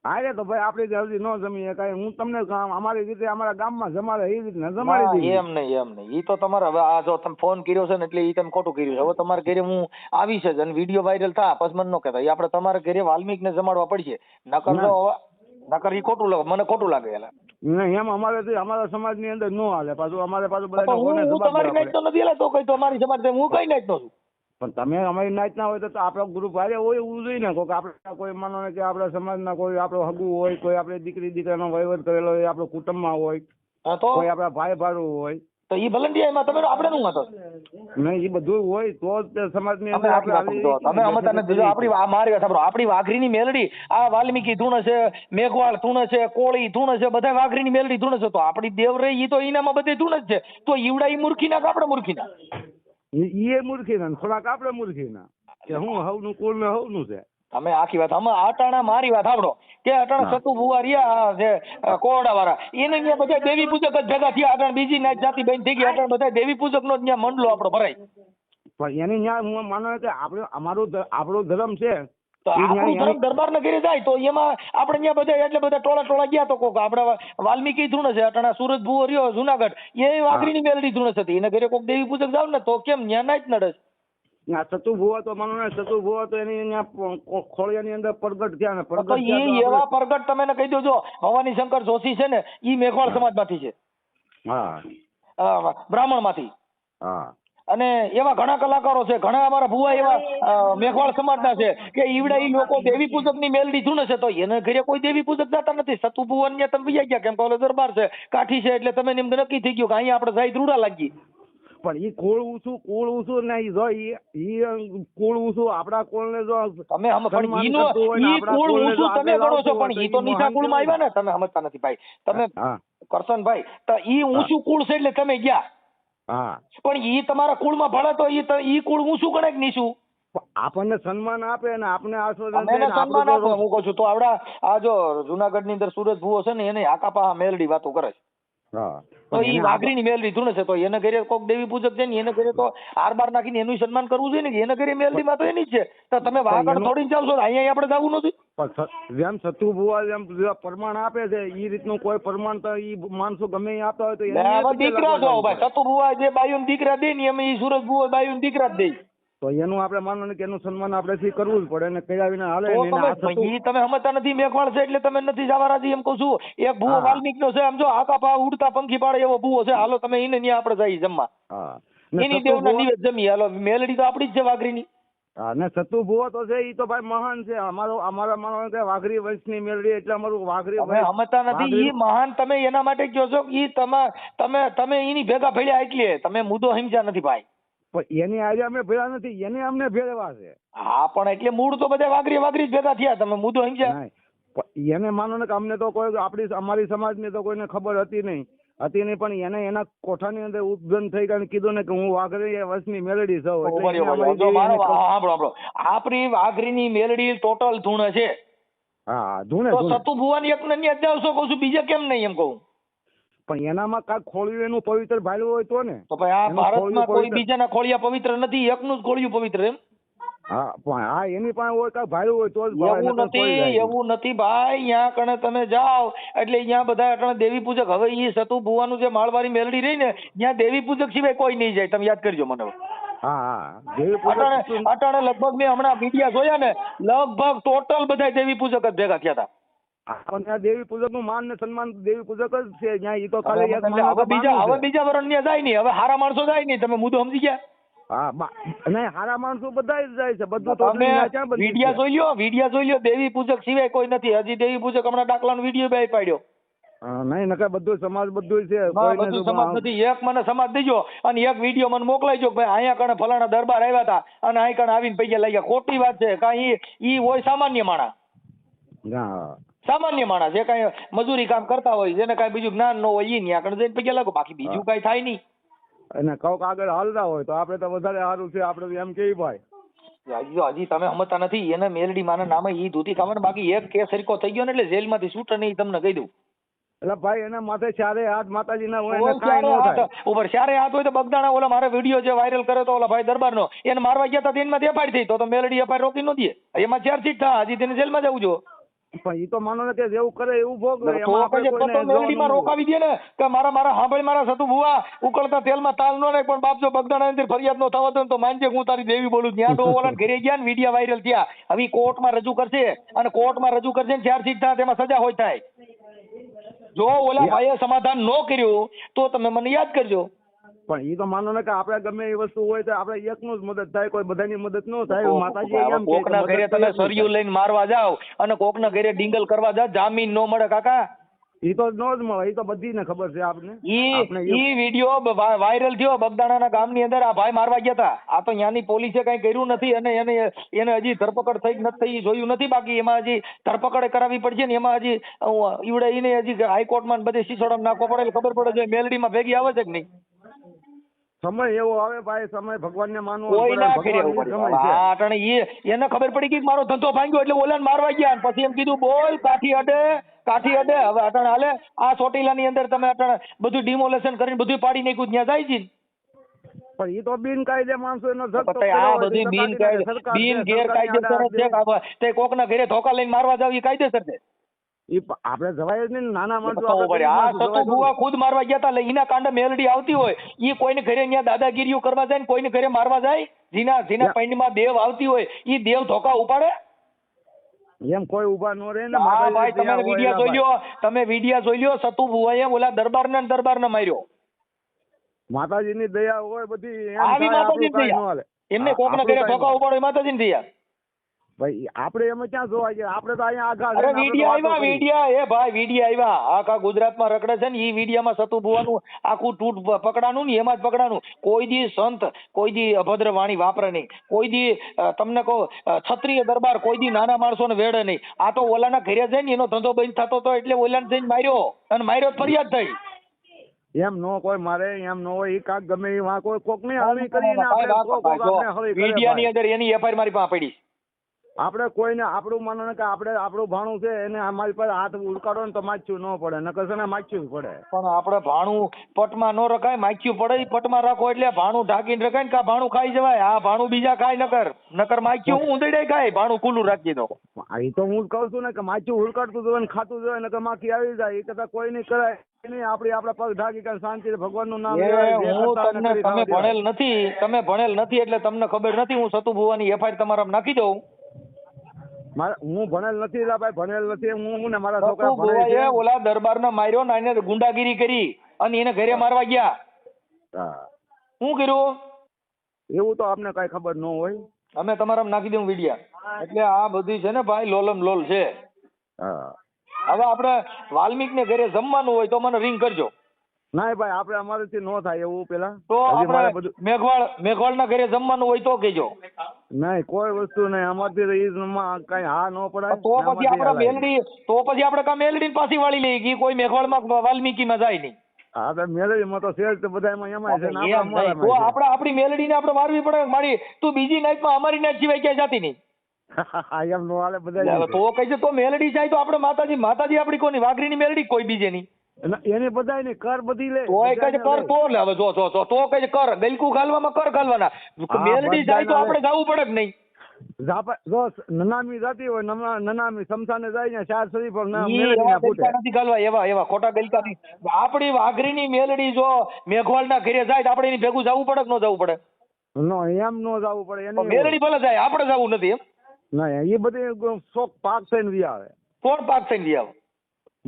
હારે તો ભાઈ આપણે જલ્દી ન જમીએ કઈ. હું તમને અમારી રીતે અમારા ગામમાં જમાડે એ રીતે જમાડી દઈએ. એમ નહીં ઈ તો તમારે હવે આ જો તમે ફોન કર્યો છે ને એટલે ઈ તમે ખોટું કર્યું છે. હવે તમારા ઘરે હું આવી છે અને વિડીયો વાયરલ થાય પછી મને ન કહેતા. આપણે તમારા ઘરે વાલ્મીક ને જમાડવા પડશે, નકર ઈ ખોટું લાગે, મને ખોટું લાગે. એલા એમ અમારા સમાજ ની અંદર નો હાલે. પાછું અમારે પાછું બધા હું તમારી નાઈટ તો નથી. તો કઈ તમારી સમાજ હું કઈ નાઈટ નો છું. પણ તમે અમારી નાઈટ ના હોય તો આપણો ગ્રુપ હારે હોય એવું જોઈએ ને. કોઈ આપણે કોઈ માનો ને કે આપણા સમાજના કોઈ આપણો હગુ હોય, કોઈ આપણે દીકરી દીકરાનો વહીવટ કરેલો હોય, આપણો કુટુંબમાં હોય, કોઈ આપણા ભાઈ ભાડું હોય, તો ઈ ભલંડિયામાં તમે આપણે નું હતો નહીં એ બધું હોય તો જ સમાજની અંદર તમે અમતા નથી. આપણી મારી વાત સાંભળો. આપણી વાઘરીની મેલડી આ વાલ્મીકી ધૂણે છે, મેઘવાળ ધૂણે છે, કોળી ધૂણે છે, બધા વાઘરીની મેલડી ધૂણે છે. તો આપણી દેવ રહી ઈ તો ઈનામાં બધે ધૂણે જ છે. તો ઈવડા ઈ મૂર્ખીના કે આપણે મૂર્ખીના? ઈ મૂર્ખીના થોડાક આપણે મૂર્ખીના કે હું હવનું કુળ ને હવનું છે. તમે આખી વાત આમાં અટાણા મારી વાત સાંભળો કે અટાણા સતુ ભુવા રહ્યા જે કોરડા વાળા એને અહીંયા બધા દેવી પૂજક જ ભેગા થયા. અટાણા બીજી નાત જાતિ બેન થઈ ગઈ. અટાણા બધા દેવી પૂજક નો ત્યાં મંડલો આપણો ભરાય. પણ એની ન્યા હું માનો કે આપણો ધર્મ છે તો આપણું ધર્મ દરબાર ના ઘરે જાય તો એમાં આપણે ત્યાં બધા એટલે બધા ટોળા ગયા. તો કોક આપણે વાલ્મીકી ધૂણે છે, અટાણા સુરત ભુવો રહ્યો જુનાગઢ એ વાઘરીની મેલડી ધૂણે છે. એને ઘરે કોક દેવી પૂજક જાવ ને તો કેમ ન્યા નાચ નડે? સતુ ભુવા તો માનો ને સતુ ભુવા તો એની ખોળિયાની અંદર પ્રગટ થયા ને પ્રગટ એવા પ્રગટ તમે કહી દો. જો ભવાની શંકર જોશી છે ને ઈ મેઘવાળ સમાજ માંથી છે, બ્રાહ્મણ માંથી. અને એવા ઘણા કલાકારો છે, ઘણા અમારા ભુવા એવા મેઘવાળ સમાજના છે કે ઈવડા ઈ લોકો દેવી પૂજક ની મેલડી ધૂણે છે. તો એને ઘરે કોઈ દેવી પૂજક જતા નથી. સતુ ભુવન ને તમે બીજા ગયા કેમ કે ઓલો દરબાર છે કાઠી છે એટલે તમે એમ નક્કી થઈ ગયું કે અહીંયા આપણે જાય ધ્રુડા લાગી. પણ ઈ કુળ ઊંચું નહીં જો ઈ કુળ ઊંચું આપડા કુળ ને જો તમે કુળ ઊંચું તમે ગણો છો પણ ઈ તો નીચા કુળ માં આવ્યા ને. તમે સમજતા નથી ભાઈ. તમે કરશનભાઈ તો ઈ ઊંચું કુળ છે એટલે તમે ગયા, પણ ઈ તમારા કુળ માં ભળે તો ઈ કુળ ઊંચું ગણે કે નીચું? આપણને સન્માન આપે ને આપણે સન્માન આપે. હું કહું છું તો આવડા આ જો જુનાગઢ ની અંદર સુરત ભુવો છે ને એને આકાપા મેલડી વાતો કરે છે. તો ઈ વાઘરીની મેલડી ધૂણે છે. તો એને ઘરે કોક દેવી પૂજક છે ને એને ઘરે તો આરબાર નાખીને એનું સન્માન કરવું જોઈએ ને. એને ઘરે મેલડી માં તો એની જ છે. તો તમે વાઘર થોડી ચાલશો અહીંયા આપણે જવું નથી. જેમ સતુ ભુવા જેમ પ્રમાણ આપે છે એ રીતનું કોઈ પ્રમાણ તો ઈ માણસો ગમે આપતા હોય તો દીકરા છો ભાઈ. સતુ ભુવા જે બાયુ દીકરા દે ને એમ ઈ સુરત ભુવા બાયુ દીકરા જ દે. તો એનું આપણે માનો કે એનું સન્માન આપણે કરવું જ પડે ને કયા વિના હાલે. તમે સમજતા નથી. મેઘવાળ છે એટલે તમે નથી જવા રાજી એમ કહું છું. એક ભૂવો વાલ્મીક નો છે આમ જો આકાપા ઉડતા પંખી પાડે એવો ભૂવો છે. હાલો તમે એને ત્યાં આપણે જઈએ જમવા. એની દેવના નિવેદ જમીએ. હાલો મેલડી તો આપડી જ છે વાઘરીની. ને સતુ ભુવો તો છે ઈ તો ભાઈ મહાન છે. અમારા માનો કે વાઘરી વંશની મેલડી એટલે અમારું વાઘરી સમજતા નથી. ઈ મહાન તમે એના માટે કહો છો કે ઈ તમે એની ભેગા ભેળ્યા એટલે તમે મુદ્દો સમજ્યા નથી ભાઈ. પણ એની આજે અમે ભેળા નથી, એને અમને ભેળવા છે. હા પણ એટલે મૂળ તો બધા વાઘરી જ ભેગા થયા. તમે મુદ્દો સમજ્યા? એને માનો ને કે અમને તો કોઈ અમારી સમાજ ની તો કોઈને ખબર હતી નહીં. હતી નહીં, પણ એને એના કોઠાની અંદર ઉપજન થઈ ગયા અને કીધું ને કે હું વાઘરી વંશની મેલડી છું. એટલે ઉભા એને રહ્યો, અમારી જો દેવી મારો એને કહું- સાંભળો આપણી વાઘરીની મેલડી ટોટલ ધૂણ છે. હા ધૂણે તો ધૂણે. સતુ ભુવાની એક ને જ જાવશો કહું છું, બીજે કેમ નહીં એમ કહું. પણ એનામાં કાંઈક ખોળ્યું એનું પવિત્ર ભાલ્યું હોય તો ને. તો ભાઈ આ એનું ભારતમાં ખોળ્યું કોઈ પવિત્ર. બીજાના ખોળિયા પવિત્ર નથી, એકનું જ ખોળિયું પવિત્ર એમ. હા પણ હા એની પાસે હોય કાંઈક ભાલ્યું હોય તો જ ભાવે, એવું નકર ખોળી નથી, જાય. એવું નથી ભાઈ. અહીંયા કણે તમે જાઓ એટલે અહીંયા બધા અટાણે દેવી પૂજક. હવે ઈ સતુ ભુવાનું જે માળવારી મેલડી રહી ને ત્યાં દેવી પૂજક સિવાય કોઈ નહીં જાય. તમે યાદ કરજો મને. હા હા દેવી પૂજક અટાણે લગભગ મેં હમણાં મીડિયા જોયા ને, લગભગ ટોટલ બધા દેવી પૂજક જ ભેગા થયા હતા. આપણને આ દેવી પૂજક નું માન ને સન્માન દેવી પૂજક જ છે. ત્યાં ઈ તો હવે ખાલી એક માણસ હવે બીજા બાનું છે. બીજા વરણ ત્યાં જાય નહીં. હવે હારા માણસો જાય નહીં. તમે મુદ્દો સમજી ગયા? હા નહીં હારા માણસો બધા જ જાય છે. બધું તો તમે દુનિયા ક્યાં બધી વિડિયા છે? જોઈ લ્યો. દેવી પૂજક સિવાય કોઈ નથી. હજી દેવી પૂજક હમણાં દાખલાનો વિડીયો બે પાડ્યો. નહીં નકર બધું સમાજ બધું છે. બધું કોઈને તો સમાજ નથી. એક મને સમાજ દેજો અને એક વિડીયો મને મોકલાઈજો કે ભાઈ અહીંયા કણે ફલાણા દરબાર આવ્યા હતા અને અહીં કણે આવીને પૈસા લઈ ગયા. ખોટી વાત છે. કાંઈ ઈ હોય સામાન્ય માણસ. હા સામાન્ય માણસ જે કાંઈ મજૂરી કામ કરતા હોય, જેને કાંઈ બીજું જ્ઞાન ન હોય, ઈ ત્યાં કણે જઈને પૈસા લાગો. બાકી બીજું કાંઈ થાય નહીં. અને કઉક આગળ હાલતા હોય તો આપણે તો વધારે સારું છે. આપણે તો એમ કેવી ભાઈ હજી તમે સમજતા નથી. એને મેલડી માના નામે ઈ ધોતી ખાવાનું. બાકી એક કેસ હરકો થઈ ગયો ને એટલે જેલમાંથી છૂટે નહીં. તમને કહી દઉં. એટલે ભાઈ એના માથે ચારે હાથ માતાજી ના હોય ઓય એને કાંઈ ન થાય. ઉપર ચારે હાથ હોય તો બગદાણા ઓલા મારે વિડીયો જે વાયરલ કર્યો તો ઓલા ભાઈ દરબારનો, એને મારવા ગયા હતા એમાં એફઆઈઆર થઈ. તો મેલડી એફઆઈઆર રોકી ન દે. એમાં ચાર્જશીટ થાય. હજી તેને જેલમાં જવું જો. પણ ઈ તો માનો ને કે જેવું કરે એવું ભોગવે. તો એમાં આપણે પછી કોઈને તો મેલડીમાં જોવાનું રોકાવી દે ને કે મારા સાંભળી મારા સતુ ભુવા ઉકળતા તેલમાં તાલ નો નાખ. પણ બાપ જો બગદાણા અંદર ફરિયાદ નો થવા દો ને તો માનજે હું તારી દેવી બોલું. ત્યાં તો ઓલા ઘરે ગયા ને વિડીયો વાયરલ થયા. હવે કોર્ટમાં રજૂ કરશે અને કોર્ટમાં રજૂ કરશે ને ચાર્જશીટ થાય તેમાં સજા હોય થાય. જો ઓલા ભાઈએ સમાધાન ન કર્યું તો તમે મને યાદ કરજો. પણ ઈ તો માનો ને કે આપણે ગમે એ વસ્તુ હોય તો આપણે એકનું જ મદદ થાય, કોઈ બધાની મદદ ન થાય. માતાજી એમ કે કોકના ઘરે તમે સરિયું લઈને મારવા જાવ અને કોકના ઘરે ડિંગલ કરવા જાવ, જામીન ન મળે કાકા. ઈ તો ન જ મળે. ઈ તો બધીને ખબર છે આપને. ઈ વિડીયો વાયરલ થયો બગદાણાના ગામની અંદર. આ ભાઈ મારવા ગયા હતા. આ તો ત્યાંની પોલીસે કઈ કર્યું નથી અને એને હજી ધરપકડ થઈ નથી થઈ જોયું નથી. બાકી એમાં હજી ધરપકડ કરાવવી પડશે ને એમાં હજી ઈવડે એને હજી હાઈકોર્ટમાં બધે શીશોડમ નાખવો પડે. ખબર પડે છે મેલડીમાં ભેગી આવે છે કે નહીં. સમય એવો આવે ભાઈ, સમય ભગવાનને માનવો કોઈ પડે. ના કરે ભગવાનનો સમય છે. હા અટાણે એને ખબર પડી કે મારો ધંધો ભાંગ્યો એટલે ઓલાને મારવા ગયા. પછી એમ કીધું બોલ કાઠી અડે. હવે અટાણે હાલે આ ચોટીલાની અંદર તમે અટાણે બધું ડિમોલેશન કરીને બધું પાડી નાખ્યું. ત્યાં જાય છે પણ ઈ તો બિનકાયદે માણસો એનો ધક્કો આ કર્યો હોય બધું તો કાઢી નાખે. સરકાર છે, ગેરકાયદેસર જ છે. તે કોકના ઘરે ધોકા લઈને મારવા જાવ એ કાયદેસર છે. ઈ આપણે જવાય જ નહીં. નાના માણસો ખબર આપણે પડે. આ માણસો સતુ જવાય ભુવા ખુદ મારવા ગયા હતા. એના કાંડે મેલડી આવતી હોય એ કોઈને ઘરે ત્યાં દાદાગીરીઓ કરવા જાય ને કોઈને ઘરે મારવા જાય. જેના પૈણીમાં દેવ આવતી હોય એ દેવ ધોકા ઉપાડે. એમ કોઈ ઉભા ન રહે ને. હા ભાઈ માતાજી તમે વિડીયો જોઈ લ્યો. તમે વિડીયો જોઈ લ્યો. સતુ ભુવાએ ઓલા દરબારને માર્યો. માતાજીની દયા હોય બધી. એમ આવી થાય, માતાજીની આપણું કાંઈ દયા. ન હાલે. એમને કોકના ઘરે ધોકા ઉપાડો એ માતાજીની દયા. ભાઈ આપણે એમાં ક્યાં જોવા જઈએ? આપણે તો અહીંયા આઘા અરે છે ને વિડીયો આપણે તો આવ્યા વાતો કરી. વિડીયો. એ ભાઈ વિડીયો આવ્યા. આખા ગુજરાતમાં રખડે છે ને. ઈ વિડીયોમાં સતુ ભુવાનું આખું તૂટ પકડાનું ને એમાં જ પકડાનું. કોઈ દી સંત કોઈ દી અભદ્ર વાણી વાપરે નહીં. કોઈ દી તમને કહો ક્ષત્રિય દરબાર કોઈ દી નાના માણસોને વેડે નહીં. આ તો ઓલાના ઘરે જઈને એનો ધંધો બંધ થતો હતો એટલે ઓલાને જઈને માર્યો અને માર્યો ફરિયાદ થઈ. એમ નો કોઈ મારે એમ નો હોય. ઈ કાક ગમે ઈ વાં કોઈ કોક ને હળી કરીને આપણે કોક આપણે હળી કરે મીડિયાની ભાઈ. અંદર એની એફઆઈઆર મારી પાસે પડી. આપણે કોઈને આપણું માનો ને કે આપણે આપણું ભાણું છે એને અમારી પાસે હાથ ઉડકાડો ને તો માચ્યું ન પડે. નકર છે ને માચ્યું જ પડે. પણ આપણે ભાણું પટમાં ન રખાય. માખ્યું પડે ઈ પટમાં રાખો એટલે ભાણું ઢાંકીને રખાય ને કા ભાણું ખાઈ જવાય. આ ભાણું બીજા ખાય નકર માખ્યું ઊંધડે ખાય. ભાણું ખુલ્લું રાખી દો. એ તો હું જ કહું છું ને કે માચ્યું ઉડકાડતું જોઈએ ને ખાતું જોઈએ નકર માખી આવી જાય. એ કરતા કોઈ નહીં કરાય નહીં. આપણા પગ ઢાંકી કરીને શાંતિથી ભગવાનનું નામ લેવાય. જે હું કરતા તમને હોય ને કરી તમે ખાવા ભણેલ નથી. તમે ભણેલ નથી એટલે તમને ખબર નથી. હું સતુ ભુવાની એફઆઈઆર તમારા નાખી દઉં. હું ભણેલ નથી ભાઈ, ભણેલ નથી. હું ને મારા સતુ છોકરા ભણે ભુવાએ છે. ઓલા દરબારને માર્યો ને એને ગુંડાગીરી કરી અને એને ઘરે મારવા ગયા. હા. શું કર્યું એવું તો આપને કઈ ખબર ન હોય. અમે તમારા નાખી દઉં વિડિયા. એટલે આ બધી છે ને ભાઈ લોલમ લોલ છે. હા. હવે આપણે વાલ્મીકને ઘરે જમવાનું હોય તો મને રિંગ કરજો. ના ભાઈ આપણે અમારેથી ન થાય એવું પેલા. તો હજી મારે આપણે મેઘવાળના ઘરે જમવાનું હોય તો કહેજો. નહીં કોઈ વસ્તુ નહીં અમારથી ઈ કઈ હા ન પડાય. તો પછી આપણે મેલડી કા મેલડી પાછી વાળી લઈએ કે કોઈ મેઘવાળમાં વાલ્મીકીમાં જાય નહીં. હા તો મેલેડીમાં તો શેર તો બધામાં એમાં છે ને એમ આપણા નહીં. તો અમારામાં છે. આપણી મેલડીને આપણે મારવી પડે મારી. તું બીજી નાઈટમાં અમારી નાઈટ સિવાય ક્યાંય જાતી નહીં. એમ નો હાલે બધા તો કઈ છે તો મેલડી જાય તો આપણે માતાજી આપણી કોની વાઘરીની મેલડી કોઈ બીજે નહીં. એને બધા ને કર બધી લે તો કઈ છે કર તો લે હવે જો તો કઈ છે કર ગલકુ ઘાલવામાં કર ઘાલવાના. મેલડી જાય તો આપણે જવું પડે કે નહીં? જો નનામી જાતી હોય નનામી સમસાને જાય ને ચાર શરીફ પર ઈ મેલેડી એવા ના ફૂટે. ગલકા નથી ઘાલવા, એવા ખોટા ગલકા નહીં. આપણી વાઘરીની મેલડી જો મેઘવાળના ઘરે જાય તો આપણે એની ભેગું જવું પડે કે ન જવું પડે? નો એમ નો જવું પડે તો મેલડી ભલે જાય, આપણે જવું નથી એમ? ના એ બધી શોખ પાક થઈને વી આવે કોણ પાક થઈને ગયા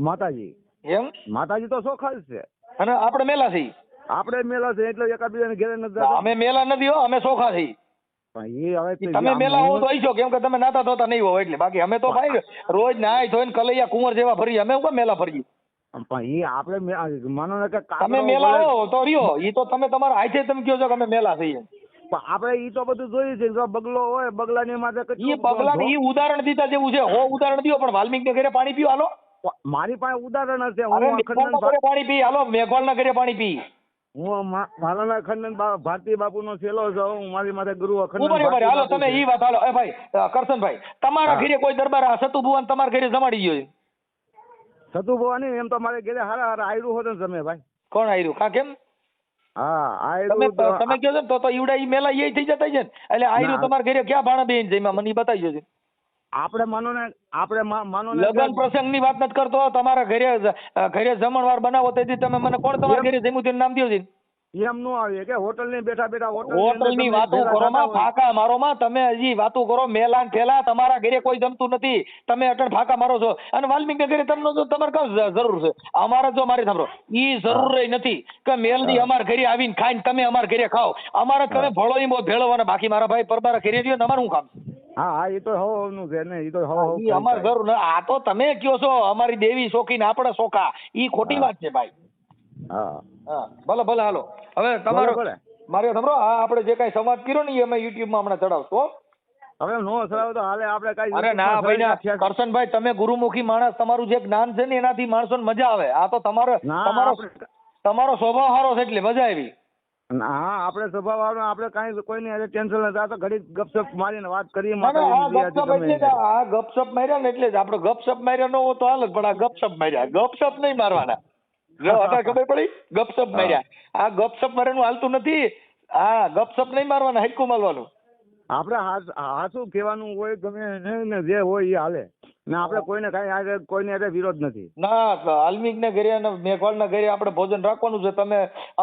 માતાજી. એમ? માતાજી તો શોખા જ છે. અને આપણે મેલા છીએ. આપણે મેલા છે એટલે એકાબીજાને ઘેરે નથી જતા. અમે મેલા નથી હો, અમે સોખા છીએ. પણ એ હવે તમે મેલા હો તો હશો, કેમ કે તમે નાતા ધોતા નહીં હો એટલે. બાકી અમે તો ભાઈ રોજ નાય ધોઈને કલૈયા કુંવર જેવા ફરીએ. અમે કેમ મેલા ફરીએ? પણ એ આપણે માનો ને કે તમે મેલા હો તો રહ્યો, ઈ તો તમે તમારા હાથે તમે કહો છો કે અમે મેલા છીએ. પણ આપણે ઈ તો બધું જોયું છે. જો બગલો હોય બગલાની માથે ઈ બગલાને ઈ ઉદાહરણ દીધા જેવું છે. હો ઉદાહરણ દીધો, પણ વાલ્મીકના ઘરે પાણી પીઓ હાલો. મારી પાસે ઉદાહરણ હશે. અરે હું મેઘવાળના ઘરે પાણી પી હાલો, મેઘવાળના ઘરે પાણી પી. હું મારાના ખંડન ભારતી બાપુ નો છેલ્લો છું. હું મારી માથે ગુરુ ઉભા અખંડ રહ્યો, હાલો તમે ઈ વાત હાલો. એ ભાઈ કરશનભાઈ, તમારા ઘરે કોઈ દરબાર આ સતુ ભુવન તમારા ઘરે જમાડી ગયો છે? સતુ ભવાની એમ તો મારે ઘરે હારા હારા આયરું હોત ને તમે ભાઈ. કોણ આવ્યું? કા કેમ? હા તમે આયરું તમે કહો છો ને તો ઈવડા ઈ મેલા એ થઈ જતા છે ને. એટલે આયરું તમારા ઘરે ક્યાં ભાણા બેન જઈમાં મને ઈ બતાવી છે. આપણે માનો ને લગન પ્રસંગ ની વાત નથી કરતો. તમારા ઘરે જમણવાર બનાવો તેથી તમે મને કોણ તમારા ઘરે જમ્યું તેનું નામ દો છે? એમ નો આવે કે હોટલ ની બેઠા બેઠા હોટલ ની વાતો કરો માં, ફાંકા મારો માં. તમે હજી વાતો કરો મેલા ને ફેલા. તમારા ઘરે કોઈ જમતું નથી, તમે અટણ ફાંકા મારો છો. અને વાલ્મીક ઘરે તમને જો તમારે કામ જરૂર છે? અમારે જો મારી સાંભળો, ઈ જરૂર નથી કે મેલડી અમારા ઘરે આવીને ખાઈને તમે અમારા ઘરે ખાઓ. અમારે તમે ભળો ઈ બહુ ભેળવવાના. બાકી મારા ભાઈ પરબારા ઘરે રહ્યો ને અમારું શું કામ? હા એ તો હવનું છે ને. એ તો હવ ઈ અમારે જરૂર ન. આ તો તમે કયો છો અમારી દેવી શોખીને આપણે શોખા. ઈ ખોટી વાત છે ભાઈ. હા હા ભલે ભલે હાલો. હવે તમારો ભલે. મારે સાંભળો, આ આપણે જે કઈ સંવાદ કર્યો ને એ અમે યુટ્યુબ માં હમણાં ચડાવશો. હવે નો સરાવ તો હાલે આપણે કઈ. અરે ના ભાઈ ના, કરશનભાઈ તમે ગુરુમુખી માણસ, તમારું જે જ્ઞાન છે ને એનાથી માણસોને મજા આવે. આ તો તમારો સ્વભાવ સારો છે એટલે મજા આવી. હા આપણે સ્વભાવ વાળો આપણે કઈ કોઈની આજે ટેન્શન નથી. આ તો ઘડી ગપસપ મારીને વાત કરીએ. ના, આ ગપસપ એટલે જ આ ગપસપ માર્યા ને એટલે જ આપણે ગપસપ માર્યા ન હોય તો હાલ જ, પણ આ ગપસપ માર્યા. ગપસપ નહીં મારવાના. જો અત્યારે ખબર પડી ગપસપ માર્યા. આ ગપસપ મારવાનું હાલતું નથી. હા ગપસપ નહીં મારવાના, હલકું મારવાનું. આપણે હાસું કહેવાનું હોય ગમે ને જે હોય એ હાલે ને. આપણે કોઈને કઈ આજે કોઈને આજે વિરોધ નથી. ના વાલ્મીક ને ઘરે અને મેઘવાળ ના ઘરે આપણે ભોજન રાખવાનું છે.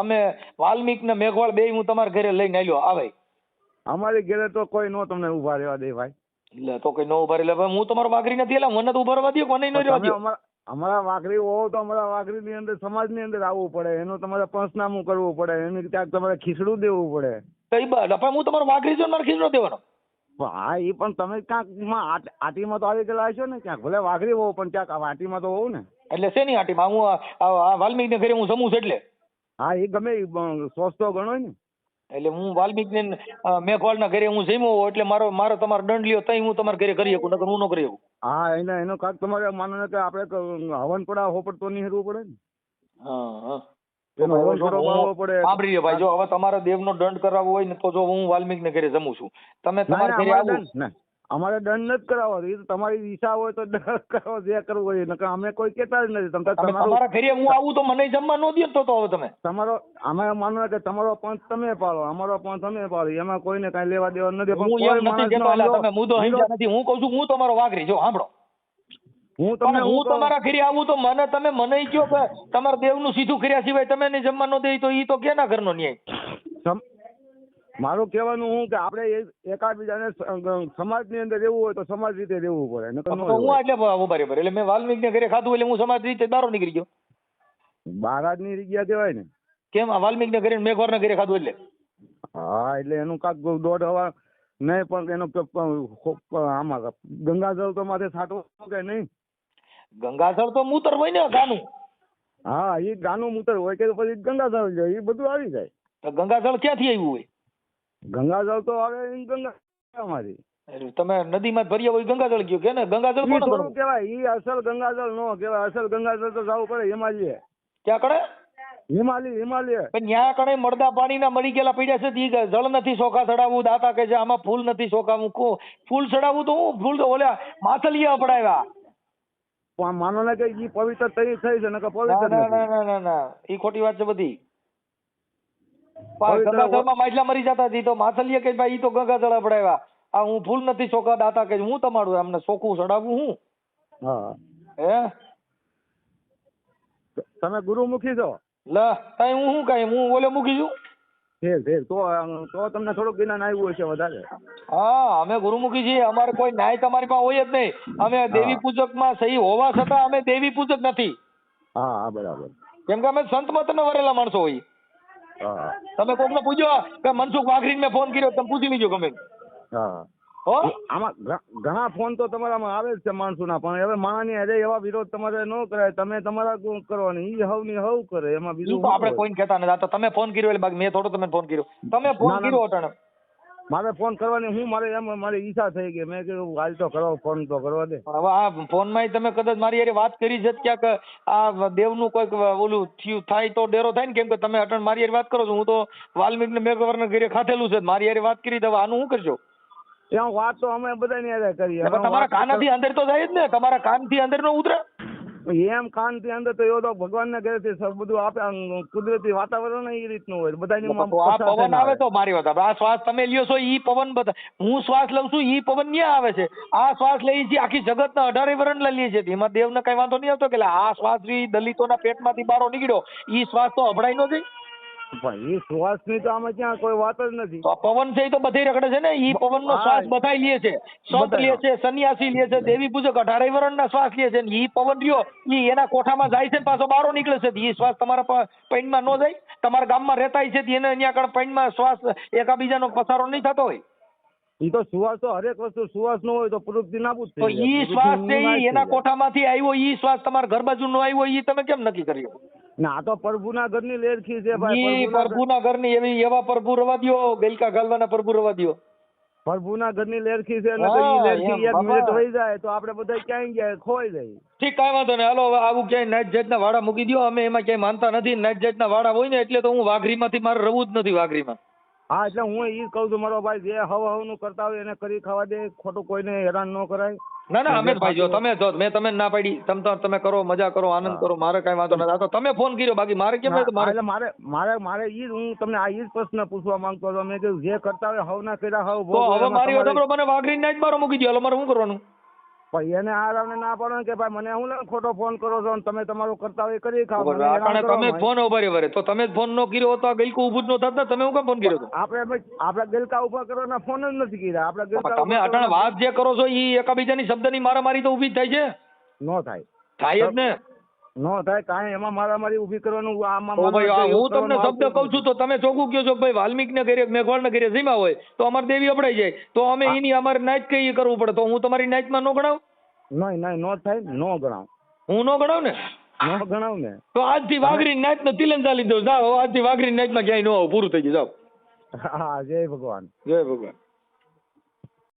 અમે વાલ્મીક ને મેઘવાળ બે હું તમારા ઘરે લઈને આવ્યો. આવે અમારી ઘરે તો કોઈ નો તમને ઉભા રહેવા દે ભાઈ. એટલે તો કઈ ન ઉભા રહે. હું તમારો વાઘરી નથી, એટલે મને તો ઉભા રહેવા દો, કોને ન રહેવા દો. અમારા વાઘરી હોવ તો અમારા વાઘરી ની અંદર સમાજ ની અંદર આવવું પડે. એનું તમારે પંચનામું કરવું પડે. એની ક્યાંક તમારે ખીચડું દેવું પડે. કઈ બાદ હું તમારો વાઘરી છું, મારે ખીચડો દેવાનો. હા એ પણ તમે ક્યાંક આટીમાં તો આવી ગયેલા હશો ને ક્યાંક. ભલે વાઘરી હોવ પણ ક્યાંક આટીમાં તો હોવ ને. એટલે શેની આટીમાં? હું વાલ્મીક ને ઘરે હું જમું છું એટલે. હા એ ગમે સોચતો ગણો ને. એટલે હું વાલ્મીક ને મેઘવાળ ના ઘરે હું જમ્યો હોઉં એટલે મારો તમારો દંડ લ્યો તઈ હું તમારા ઘરે કરી શકું, નકર હું ન કરી શકું. હા એનો કાંક તમારે માનો ને કે આપણે હવન પડા હોપડ તો નહીં હેરવું પડે ને. હા એનો હવન પડો બાળવો પડે. સાંભળી લ્યો ભાઈ, જો હવે તમારે દેવનો દંડ કરાવવો હોય ને તો જો હું વાલ્મીક ને ઘરે જમું છું, તમે તમારા ઘરે આવો. અમારે દંડ નથી કરાવવો. એ તો તમારી ઈચ્છા હોય તો દંડ કરાવો, જે કરવું હોય. નકર અમે કોઈ કહેતા જ નથી. તમારા ઘરે હું આવું તો મને જમવા ન દો તો હવે તમે તમારો અમે માનો કે તમારો પંચ તમે પાડો, અમારો પંચ અમે પાડો. એમાં કોઈને કઈ લેવા દેવા નથી. હું એમ નથી કહેતો, તમે મુદ્દો સમજ્યા નથી. હું કહું છું હું તમારો વાઘરી. જો સાંભળો, હું તમારા ઘરે આવું તો તમે મને કહો કે તમારા દેવનું સીધું કર્યા સિવાય તમે નહીં જમવા ન દે, તો ઈ તો કેના ઘરનો ન્યાય? મારું કહેવાનું હું કે આપણે એકાબીજાને સમાજની અંદર રહેવું હોય તો સમાજ રીતે રહેવું પડે. હું એટલે બરાબર એટલે મેં વાલ્મીક ને ઘરે ખાધું એટલે હું સમાજ રીતે બારો નીકળી ગયો. બારાજ ની જગ્યા કહેવાય ને. કેમ? વાલ્મીક ને ઘરે મેઘવાળ ના ઘરે ખાધું એટલે. હા એટલે એનું કાંક દોઢ હવા નહીં, પણ એનો આમાં ગંગાજળ તો માથે છાંટવું કે નહીં? ગંગાજળ તો મૂતર હોય ને ગાનું. હા એ ગાનું મૂતર હોય કે પછી ગંગાજળ જાય, એ બધું આવી જાય. તો ગંગાજળ ક્યાંથી આવ્યું હોય? ગંગાજળ તો આવે ગંગા અમારી. તમે નદીમાં ભર્યા હોય ગંગાજળ ગયો કે ને? ગંગાજળ કોણ કહેવાય? ઈ અસલ ગંગાજળ નો કહેવાય. અસલ ગંગાજળ તો જવું પડે એમાં જ. ક્યાં કરે? હિમાલય પણ ન્યા કણે મળદા પાણીના મરી ગયેલા પડ્યા છે ઈ જળ નથી ચોખા ચડાવવું, દાતા કે છે આમાં ફૂલ નથી ચોખાવું, ફૂલ ચડાવવું તો હું ફૂલ તો ઓલા માછલીયા અપડાવ્યા. પણ માનો ને કે ઈ પવિત્ર થઈ છે ને કે ના પવિત્ર ના નથી. ના ના ના ઈ ખોટી વાત છે બધી. પવિત્ર ગંગાજળમાં માછલા મરી જતા હતી તો માછલીએ કે ભાઈ ઈ તો ગંગાજળ અપડાવ્યા, આ હું ફૂલ નથી ચોખા દાતા કે હું તમારું અમને ચોખ્ખું ચડાવવું હું હા હે તમે ગુરુમુખી છો? લ કઈ હું શું કઈ હું ઓલે મૂકી છું. તો તમને થોડુંક જ્ઞાન આવ્યું હશે વધારે. હા અમે ગુરુમુખી છીએ, અમારે કોઈ ન્યાય તમારી પાસે હોય જ નહીં. અમે દેવી પૂજક માં સહી હોવા છતાં અમે દેવી પૂજક નથી. હા બરાબર. કેમ કે અમે સંત મત ને વરેલા માણસો હોય. હા તમે કોકને પૂછો કે મનસુખ વાઘરીને મેં ફોન કર્યો તમે પૂછી લીજો ગમે. હા હો આમાં ઘણા ફોન તો તમારામાં આવે જ છે માણસોના, પણ હવે માણાની અરે એવા વિરોધ તમારે ન કરાય, તમે તમારા કરવાની, ઈ હવ ની હવ કરે એમાં ઈ બીજું તો આપણે કોઈને કહેતા નથી. આ તો તમે ફોન કર્યો એટલે બાકી મેં થોડો તમે ફોન કર્યો. તમે ફોન ના, ના. કર્યો અટાણે. મારે ફોન કરવાની મારી ઈચ્છા થઈ ગઈ, મેં કીધું હાલ તો કરો ફોન તો કરવા દે. હવે આ ફોન માં તમે કદાચ મારી હારે વાત કરી છે ક્યાંક આ દેવનું કોઈક ઓલું થયું થાય તો ડેરો થાય ને, કેમ કે તમે અટાણે મારી હારે વાત કરો છો, હું તો વાલ્મીક ને મેઘવરના ઘરે ખાધેલું છે, મારી હારે વાત કરી તો હવે આનું શું કરશો? ત્યાં વાત તો અમે બધાની હારે કરીએ. હવે તમારા કાનથી અંદર તો જાય જ ને, તમારા કાનથી અંદર નો ઉતરે. એમ કાન થી અંદર તો એવો તો ભગવાન ને ઘરેથી બધું આપે, કુદરતી વાતાવરણ એ રીતનું હોય બધાની. તો આ પવન આવે તો મારી વાત આ શ્વાસ તમે લ્યો છો ઈ પવન બધા હું શ્વાસ લઉં છું ઈ પવન ન્યા આવે છે. આ શ્વાસ લઈએ છીએ આખી જગતના 18 વરણ લઈએ છીએ, એમાં દેવને કઈ વાંધો નહીં આવતો કે આ શ્વાસ દલિતોના પેટમાંથી બહાર નીકળ્યો ઈ શ્વાસ તો અભડાઈ નો જાય. પણ એ શ્વાસ ની તો આમાં ક્યાં કોઈ વાત જ નથી. તો પવન છે એ તો બધે રખડે છે ને, ઈ પવનનો શ્વાસ બધાય લે છે, સંત લે છે, સન્યાસી લે છે, દેવી પૂજક 18 વરણના શ્વાસ લે છે, ઈ પવન રહ્યો ઈ એના કોઠામાં જાય છે પાછો બહાર નીકળે છે. ઈ શ્વાસ તમારા પૈણમાં ન જાય, તમારા ગામમાં રહેતા છે એને અહીંયા આગળ પૈણમાં શ્વાસ એકાબીજાનો પસારો નહીં થતો હોય. ઈ તો સુવાસ તો હરેક વસ્તુ સુવાસ નો હોય તો પ્રવૃત્તિ નાબૂદ તો થઈ જાય. ઈ શ્વાસ છે ઈ એના કોઠામાંથી આવ્યો, ઈ શ્વાસ તમારા ઘર બાજુ નો આવ્યો ઈ તમે કેમ નક્કી કર્યો? ના આ તો પ્રભુના ઘરની લેરખી છે ભાઈ. ઈ પ્રભુના ઘરની એવા પ્રભુ રવા દ્યો, ગલકા ગાલવાના પ્રભુ રવા દ્યો. પ્રભુના ઘરની લેરખી છે અને હા, ઈ લેરખી એમ, એક બાબા. મિનિટ વહી જાય તો આપણે બધા ક્યાંય ગયા ખોઈ જાય. ઠીક કાંઈ વાંધો નહીં, હાલો હવે આવું ક્યાંય નાઈટ જાતના વાડા મૂકી દો, અમે એમાં ક્યાંય માનતા નથી. નાઈટ જાતના વાડા હોય ને એટલે તો હું વાઘરીમાંથી મારે રહેવું જ નથી વાઘરીમાં. હા એટલે હું ઈ જ કહું છું મારો ભાઈ, જે હવ નું કરતા હોય એને કરી ખાવા દે, ખોટું કોઈને હેરાન ન કરાય. ના ના અમે ભાઈ જો મેં તમે ના પાડી, તમે કરો, મજા કરો, આનંદ કરો, મારે કાંઈ વાંધો નથી. આ તો તમે ફોન કર્યો બાકી મારે કેમ હા, મારે એટલે મારે ઈ જ હું તમને આ ઈ જ પ્રશ્ન પૂછવા માંગતો હતો. મેં કીધું જે કરતા હોય હવ ના કર્યા હવ તો ભોગવો, હવે એમાં મારી વાત તમારે- સાંભળો, મને વાઘરી નાઈટ બારો મૂકી દો, હાલો મારે શું કરવાનું? પણ એને આરામને ના પાડો ને કે ભાઈ મને હું ખોટો ફોન કરો છો અને તમે તમારું કરતા હોય એ કરી ખાઓ. મને હેરાન આપણે તમે કરવાનું જ ફોન ઉભા વરે તો તમે જ ફોન નો કર્યો હોત તો આ ગલકું ઊભું જ નો થાત ને. તમે હું કેમ ફોન કર્યો હતો? આપણે ગલકા ઉભા કરવાના ફોન જ નથી કર્યા. આપણે ગલકા તમે ઉભા અટાણે કરવાના- વાત જે કરો છો ઈ એકાબીજાની શબ્દની મારામારી તો ઊભી જ થાય છે. નો થાય થાય જ ને. નો થાય કાંઈ એમાં મારામારી ઊભી કરવાનું આમાં ઓ ભાઈ મારા હું તમને કરવાનું શબ્દ આવતું કહું છું તો તમે ચોખ્ખું કહો છો કે ભાઈ વાલ્મીક ને ઘરે મેઘવાળ ને ઘરે જીમા હોય તો અમારી દેવી અપડાઈ જાય તો અમે એની અમારે નાઈટ કઈ કરવું પડે, તો હું તમારી નાઈટમાં નો ગણાવ? નહીં નો થાય, નો ગણાવ, હું નો ગણાવ ને. નો ગણાવ ને. તો આજથી વાઘરી નાઈટ નો તિલન ચાલી દો, જાઓ આજથી વાઘરી નાઈટમાં ક્યાંય ન આવો, પૂરું થઈ ગયું, જાઓ. હા જય ભગવાન. જય ભગવાન.